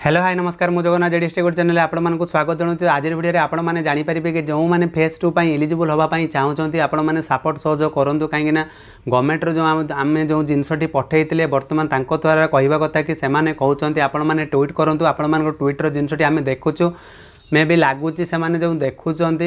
Hello hi नमस्कार मु Jagannath JD state channel आपको स्वागत जनाऊँ। आज वीडियो आपण मैंने जानीपारे कि जो मैंने फेज 2 एलिजिबल होगापाई चाहूँगी आपण मैंने सपोर्ट सहयोग करूँ कहीं गवर्नमेंट जो आम जो जिनसटी पठे बर्तमान द्वारा कहवा कथा कि सेमाने कहते आपण मैंने ट्वीट करूँ आपण ट्वीटर जिनसटी आम देखुचु मे भी लगुच से जो देखुंट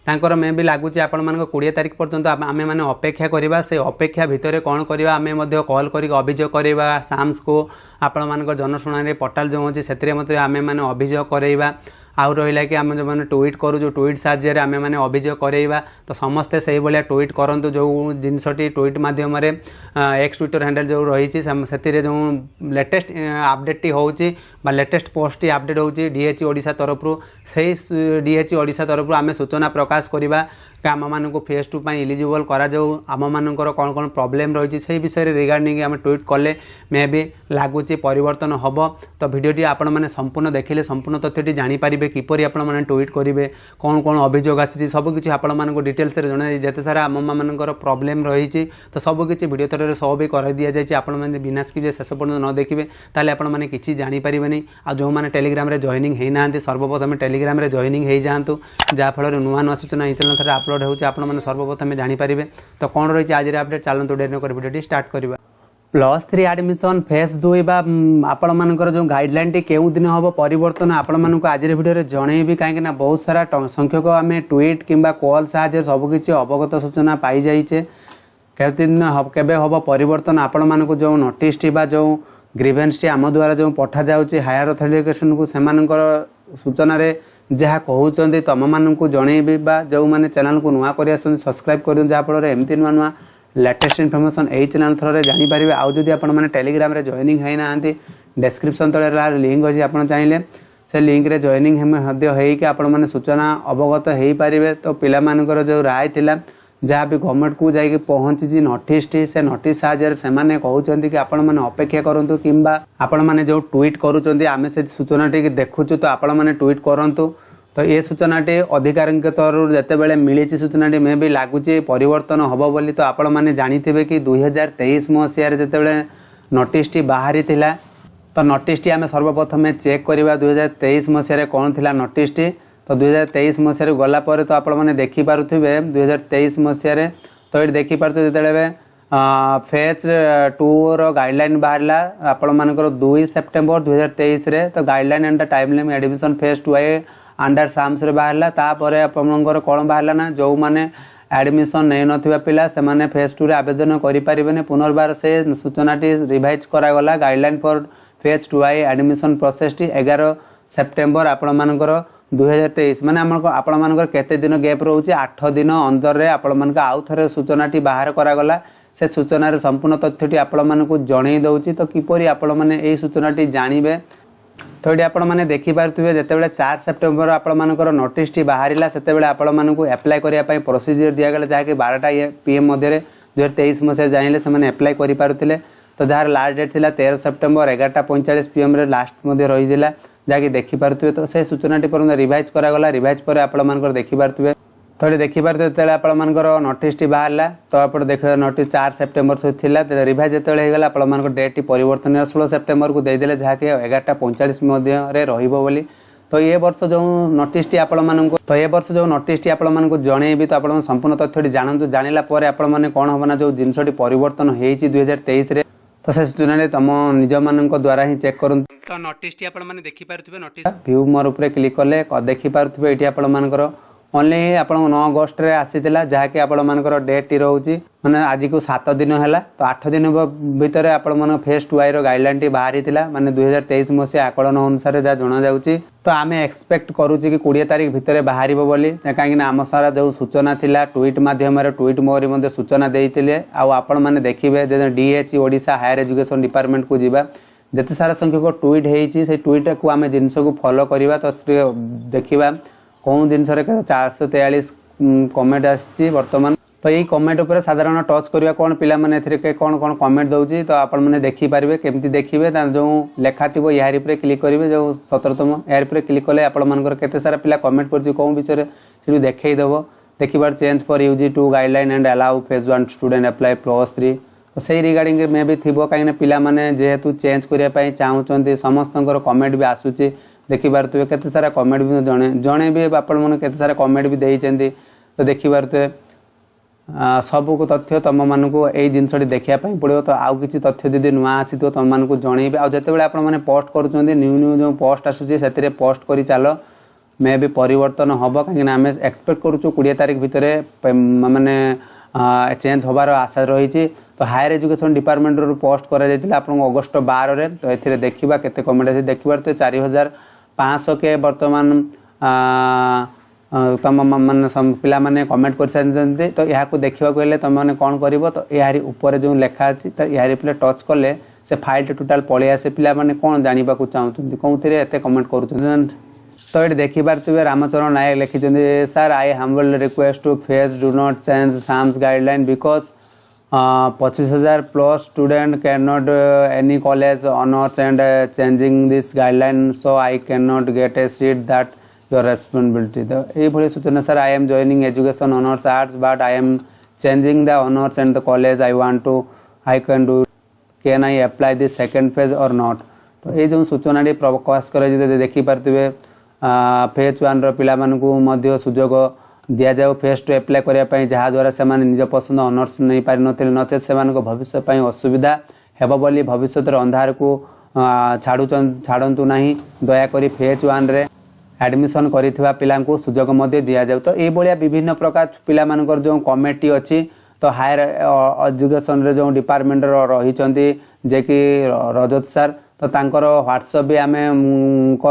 तांकर मे भी लगुच आपण मान 20 तारिख पर्यंत आम मैंने अपेक्षा करवा से अपेक्षा भितर कौन करवा आम कॉल कर अभियोग करवा साम्स को आपण मान जनशुणानी पोर्टाल जो अच्छे से आम मैंने अभियोग करवा आउ रहा कि आम जो मैंने ट्वीट करूँ ट्वीट साहाय्य आम मैंने अभियोग करवा तो समस्ते से भाया ट्वीट करूँ जो जिनसटी ट्वीट मध्यम एक्स ट्विटर हैंडल जो रही से जो लेटेस्ट अपडेट होची लेटेस्ट पोस्ट अपडेट होची डीएच ओडिशा तरफ से डीएच ओडिशा तरफ आम सूचना प्रकाश करवा आम मान फेज 2 एलिजिबल करा आम मानकर कौन कौन प्रॉब्लम रही से विषय रिगार्डिंग आम ट्वीट कले मे भी लगुच परिवर्तन हम तो भिडियोटी आपण मैंने संपूर्ण देखिले संपूर्ण तथ्यटी जानीपारे किपरि आपण मैंने ट्वीट करेंगे कौन कौन अभियोग आसी सबकि आपण मानक डिटेल्स जन जिते सारा आम मानकर प्रॉब्लम रही तो सबकि भिडियो थर सब भी कर दि जाए आपण मैंने बिना स्किप शेष पर्यटन न देखिए ताले आपण मैंने किसी जानीपारे आ जो मैंने टेलीग्राम रे जॉइनिंग होना सर्वप्रथम टेलीग्राम रे जॉइनिंग हो जातु जहाँफल नुआ नुआ सूचना इंटरनेट थर अपलोड होची आपण मैंने सर्वप्रथम जानीपारे तो कौन रही आज अपडेट चलते डेरी नक भिडियो स्टार्ट करवा। +3 एडमिशन फेज 2 आपण मानकर जो गाइडलाइन टी केउ दिन हम परिवर्तन आपण मानक आज भिडियो जनइबी कहीं बहुत सारा संख्यक आम ट्वीट किंबा कॉल साहाय्य सबकि अवगत सूचना पाई जाइए दिन केबे हम परिवर्तन आपण मानक जो नोटिस टी जो ग्रीवेंस टी आम द्वारा जो पठा जाउची हायर अथॉरिटी को सेमानकर सूचना रे जहाँ कहते तुम मानक जनइबी जो मैंने चैनल को नुआ कर सब्सक्राइब कर जहाँफल एमती नुआ नुआ लेटेस्ट इनफॉरमेशन यही चैनल थ्रो जानीपारे आउ जदि आपण मैंने टेलीग्राम रे जॉइनिंग होना डिस्क्रिप्शन तले लिंक अच्छी आप चाहिए से लिंक रे जॉइनिंग होकर आपण मैंने सूचना अवगत हो पारे तो पिला मानकर जो राय थिला जहाँ भी गवर्नमेंट को जाकि पहुँची नोटिस टी से नोटिस साहाय्य से कहते कि आपण मैंने अपेक्षा करूँ कि आपण मैंने जो ट्वीट करुँच आम से सूचना टी देखुचु तो आपण मैंने ट्वीट करूँ तो ये सूचनाटी अधिकारी तरफ जितेबाला मिली सूचनाटी मे भी लगुच परिवर्तन हम बोली तो आपण मैंने जानी कि 2023 मसीह जितेबाला नोटिस टी बाहरी थिला तो नोटिस टी आम सर्वप्रथम चेक करवा 2023 मसीह कौन थिला नोटिस टी तो 2023 मसीह गलापर तो आपण मैंने देखिपे 2023 मसीह तो ये देखिपे जिते फेज 2 गाइडलाइन बाहरला आपण मानकर 2 सेप्टेम्बर 2023 रे तो guideline and time limit admission phase 2 under SAMS रे बाहरला तापर आपनकर कौन बाहरला ना जो माने एडमिशन नहीं नथिबा पिला से माने फेज 2 रे आवेदन करि परिबेने पुनर्बार से सूचनाटी रिवाइज करा गला guideline for phase 2 admission process T 11 September आपण मानकर 2023 माने आपण मानकर केते दिन गैप रहउची 8 दिन अंदर रे आपण मानक आउ थरे सूचनाटी बाहर करा गला से सूचना रे संपूर्ण तथ्यटी आपण मानक जणै दउची तो किपरि आपण माने एई सूचनाटी जानिबे तो ये आपण मैंने देखिपे जितेबाला 4 सेप्टेम्बर आपण मानकर नोटिस टी बाहरला से आपण मानक एप्लाय करने प्रोसीजर दिगला जहाँकि 12टा PM मध्य 2023 मसीह जाइले से एप्लाय करें तो जार लास्ट डेट थिला 13 सेप्टेम्बर 11:45 PM रे लास्ट मध्य रही जहाँकि देखिपे तो से सूचनाटी पर रिवाइज करागला रिवाइज पर आपण मानकर देखिपे तो ये देखिपे जो आपण मानकर नोटिस टी बाहरला तो आप देख नोटिस 4 सेप्टेम्बर से थिला रिवाइज जो आपण मानकर डेट टी परिवर्तन 16 सेप्टेम्बर को देदेले जहाँकि 11:45 मध्य रहिबो बोली तो ये वर्ष जो नोटिस टी आपण मानक तो ये वर्ष जो नोटिस टी आपण मानक जनइबी तो आपण संपूर्ण तथ्यटी जानतु जानिला पर आपण माने कोन होबना जो जिनसटी परिवर्तन होईची 2023 रे तो से सूचना तुम निज मान द्वारा ही चेक करूँ तो नोटिस टी आपण माने देखि पारुथिबे नोटिस व्यू मोर ऊपर क्लिक कले देखि पारुथिबे एठी आपण मानकर ओनली आप 9 अगस्त रे आसीतिला जहाँकि आपण मानकर डेट टी रहउची माने आज को 7 दिन हैला तो 8 दिन भितर आपण मान फेज 2 रो गाइडलाइन टी बाहरी थिला माने 2023 मसीह आकलन अनुसार जा जणा जाउची तो आमे एक्सपेक्ट करूची कि 20 तारिख भितर बाहरिबो बोली काहेकि आम सारा जो सूचना थिला ट्वीट माध्यम रे ट्वीट मोरी मध्ये सूचना देइतिले आ आपण माने देखिबे जे DH Odisha higher education department को जिबा जते सारा संख्यक ट्वीट हेइची से ट्वीट को आमे जिंस को फॉलो करबा तो देखिबा कौन जिन 443 कमेंट आसी बर्तमान तो यही कमेंट उपर साधारण टच करवा कौन पिला माने एथरे कौन कौन कमेंट दउची तो आपण माने देखि पारिबे केमती देखिबे जो लेखा थिबो यारी पर क्लिक करिवे जो 17तम यारी पर क्लिक कले आपण मानकर केते सारा पिला कमेंट करची कोन विषय रे सेठी देखै देबो देखिबार change for UG to guideline and allow phase 1 student apply +3 तो से रिगार्डिंग मे भी थी कहीं पिला माने जेहेतु चेंज करने चाहते समस्त कमेंट भी आसूँ देखिपे केते सारा कमेंट भी जड़े भी आपण मैंने केते सारा कमेंट भी देते तो देखिपे सबको तथ्य तुम मानक यही जिनस देखापी पड़ो तो आउ कि तथ्य दीदी नुआ आसी तुम मानक जनइबे आते आपने पोस्ट कर न्यू न्यू जो पोस्ट आसूँ से पोस्ट कर चल मे भी परिवर्तन हम कहीं आम एक्सपेक्ट करुँ 20 तारीख भितर माने चेंज होबार आशा रही तो हायर एजुकेशन डिपार्टमेंट रू पोस्ट कर अगस्ट 12 रे तो ये देखा केते कमेंट अच्छे देखिबार तो 4500 के बर्तमान तुम मान पिला माने कमेंट कर सारी तो यहाँ को देखा हेल्ले तुम मैंने कौन कर तो यार ऊपर जो लेखा अच्छी तो यार पे टच कले से फाइल टोटाल पलि आसे पिला माने कौन जाना चाहते कौन एत कमेंट कर तो ये देखिपे रामचरण नायक लिखिं sir I humble request to face do not change SAMS guideline because 25,000 plus student cannot any college honors and changing this guideline so I cannot get a seat that your responsibility तो ये भली सूचना sir I am joining education honors arts but I am changing the honors and the college I want to I can do can I apply this second phase or not तो ये जो सूचना प्रकाश कर देखिपे phase 1 पिला मानकु मध्य सुजोग दिया जाऊ phase 2 apply करने जहाँद्वारा से निज पसंद ऑनर्स नहीं पारि नचेत से भविष्य असुविधा हेब बोली भविष्य अंधार को छाड़ू ना दयाकोरी फेज 1 रे एडमिशन करिथिबा पिलांको सुजोग मध्य दिया जाऊ तो ये विभिन्न प्रकार पिला मानकर जो कमिटी अच्छी तो हायर एजुकेशन रे जो डिपार्टमेंट रही जे कि रजत सर तो तांकर व्हाट्सएप भी आम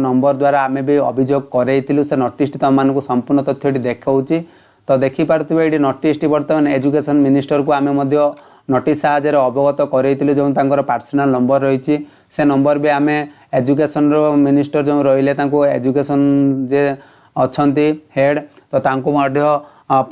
नंबर द्वारा आम भी अभियोग करेलु से नोटिस तुम मानक संपूर्ण तथ्य देखा तो देखिपे ये नोटिस बर्तमान एजुकेशन मिनिस्टर को आम नोटिस साहाଯ୍ୟ अवगत करेलु जो पर्सनाल नंबर रही से नंबर भी आम एजुकेशन मिनिस्टर जो रही एजुकेशन जे अच्छा हेड तो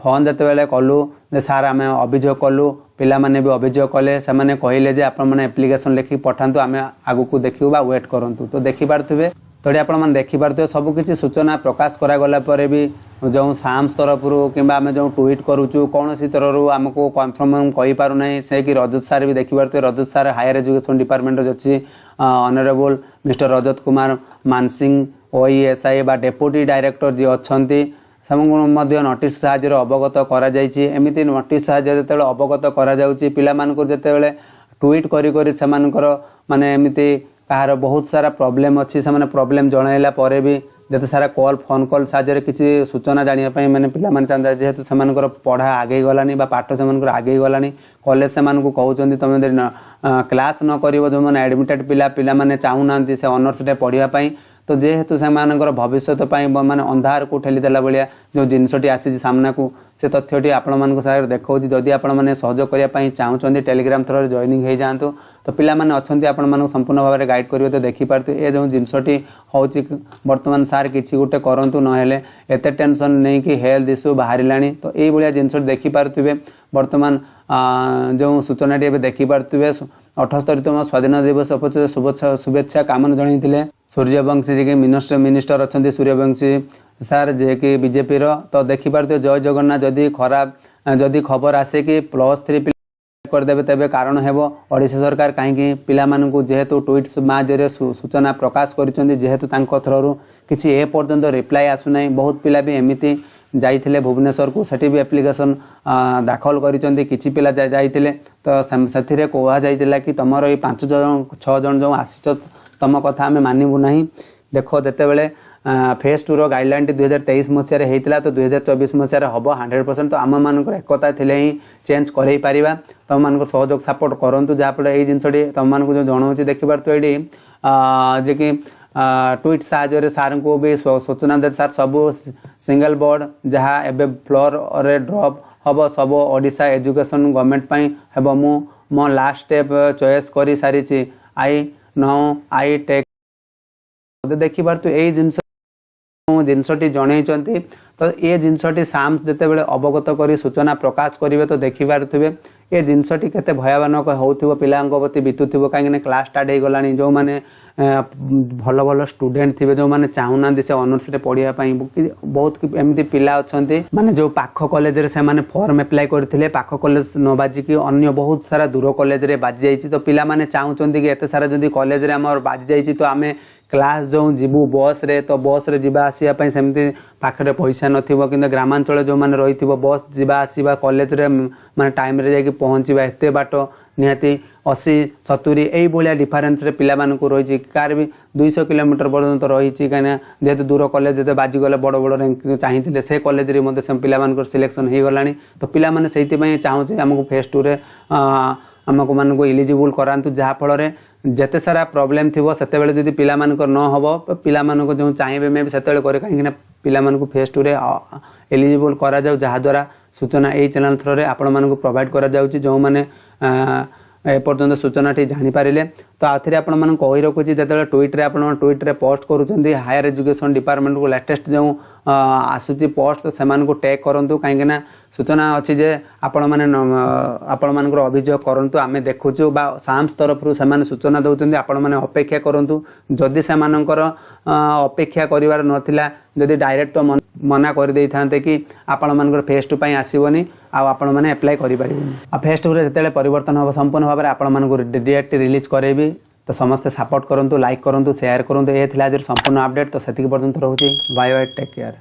फोन जिते कलु सार आम अभियोग कलु पिला माने भी अभियोग कले से कहले जे आपण माने एप्लिकेशन लिखि पठांतु आम आगु को देखिबा बा वेट करंतु तो देखिपारथुबे तो आपण माने देखिपारथुबे सब किछि सूचना प्रकाश करा गला परे भी जो साम्स तरफ किंबा आम जो ट्वीट करूचु कौन सी तरह आमको कन्फर्म कहि पारु नै से कि रजत सार भी देखिपारथुबे रजत सार हायर एजुकेशन डिपार्टमेंट अछि ऑनरेबल मिस्टर रजत कुमार मानसिंह ओईएसआई बा डेप्यूटी डायरेक्टर जी अछंती से नोटिस साहाଯ୍ୟ अवगत करमती नोटिस साहाଯ୍य जो अवगत करते ट्वीट कर माने एमती कहार बहुत सारा प्रॉब्लम अच्छी से प्रॉब्लम जनइला पर भी जिते सारा कॉल फोन कॉल साहाଯ୍य किसी सूचना जानापी मैंने पिला चाहते जेहेतु से पढ़ा आगे गलानी पाठ से आगे गलानी कॉलेज से कहते तुम क्लास न कर जो मैंने एडमिटेड पिला माने चाहूना से ऑनर्स पढ़ापी तो जेहेतु से भविष्य माने अंधार को ठेलीदेला भाया जो जिनसटी आसी सामना को से तथ्यटी आपण मान सागर देखा जदि आपण मैंने सहयोग करने चाहते टेलीग्राम थ्रो जॉइनिंग हो जातु तो पिला माने अच्छा आपण मानक संपूर्ण भाव में गाइड करेंगे तो देखिपारे ये जो जिनसटी हूँ बर्तमान सार किसी गोटे करूँ ना एत टेंशन नहीं कि हेल्थ इश्यू बाहर तो ये जिनस देखिपारे बर्तमान जो सूचना देखिपारे 78तम स्वाधीनता दिवस उपलक्षे शुभेच्छा कामना जनइथिले सूर्यवंशी जी के मिनिस्टर अच्छा सूर्यवंशी सार जे कि बीजेपी तो देखिपारे जय जगन्नाथ जदि खराब जदि खबर आसे कि +3 करदेवे तेबे कारण हेबो ओडिशा सरकार कहीं पिला मानकु जेहेतु ट्वीट्स माध्यम सूचना प्रकाश करिसेंती जेहेतु तांको थ्रू किछि ए पर्यंत रिप्लाई आसुनाई बहुत पिला भी एमिति जाइथिले भुवनेश्वर को सेठी भी एप्लिकेशन दाखल करिसेंती किछि पिला जाइथिले तो सेथिरे कोहा जाइतिला कि तमरो ए 5 जन 6 जन जो आसिछ तम कथा आम मानबू ना देख जिते फेज 2 गाइडलाइन 2023 मसीह होता तो 2024 मसीह हम 100% तो आम मान एकता थे ही चेंज कर पारिबा तुम मान सहयोग सपोर्ट करूँ जहाँफल ये जिनसटी तुम मान जो जनाऊँ देखिपार तो ये जे कि ट्वीट साहाଯ୍ୟରେ सार को भी सूचना दे सार सब सिंगल बोर्ड जहाँ एबे फ्लोर रे ड्रॉप हम सब ओडिशा एजुकेशन गवर्नमेंट हेब मो लास्ट स्टेप चॉइस कर सारी आई नो आई टेक देखिपार तो यही जिनसटी जनइंट तो ये जिनसटी साम्स जिते अवगत कर सूचना प्रकाश करेंगे तो देखिपारे ए जिनसटी केते भयानक होउथिबो पिलांको प्रति बितुथिबो काहे क्लास स्टार्ट हे गलानी जो माने भल भल स्टूडेंट थे जो मैंने चाहूना से ऑनर्स रे पढ़िया बहुत एमती पिला अच्छा माने जो पाख कॉलेज रे से माने फॉर्म अप्लाई करथिले पाख कॉलेज न बाजिकी अन्य बहुत सारा दूर कॉलेज रे बाजी जाइछि तो पिला माने चाहूचंती कि एते सारा जदी कॉलेज रे हमर बाजी जाइछि तो आमे क्लास जो जीवु बस रे तो बस रे जीवा आसिया पई सेमती पाखरे पैसा नथिबो किंतु ग्रामांचल जो माने रहिथिबो बस जीवा आसीबा कॉलेज रे माने टाइम रे जाके पहुंचीबा एते बाटो निहाती 80-70 यही भाया डिफरेन्स रे पिला मानकु रही कार भी 200 किलोमीटर पर्यंत रही कहीं जेहेतु दूर कॉलेज जो बाजीगले बड़ बड़ रैंक चाहिए से कॉलेज रे मते से पिला मानकर सिलेक्शन हो गलानी तो पिला माने सेइति चाहूँ आमको फेज 2 रे आमको मानकु एलिजिबल करांतु जहाँ फल जेते सारा प्रॉब्लम थिबो सेते बेले जदी पिला मानकर न हबो पिला मानको जो चाहिए मे सेते बेले करे काहे पिला मानकु फेज 2 रे एलिजिबल करा जाउ जहाँ द्वारा सूचना यही चैनल थ्रो रे आपण मानकु प्रोवाइड करा जाउची जो माने एपर्यंत सूचनाटी जानीपारे तो आखिर आपण मन कही रखुच्छी जो ट्विट रे पोस्ट करुँच हायर एजुकेशन डिपार्टमेंट को लेटेस्ट जो आसूची पोस्ट तो से टैग करूँ कहीं सूचना अच्छी जे आपण मैंने आपण मान अभियोग करूँ आम देखुचु साम्स तरफ से सूचना दौरान आपण मैंने अपेक्षा करूँ जदि से अपेक्षा कर नाला जदि डायरेक्ट तो मना कर दे था कि आपण मान फेज 2 आसबनी आपण मैंने अप्लाई करें फेज 2 जो परिवर्तन हम संपूर्ण भाव में आपण डेट रिलीज करेबी तो समस्ते सपोर्ट करूँ लाइक करूँ शेयर करूँ ये आज संपूर्ण अपडेट तो से पर्यंत रोचे बाय बाय टेक केयर।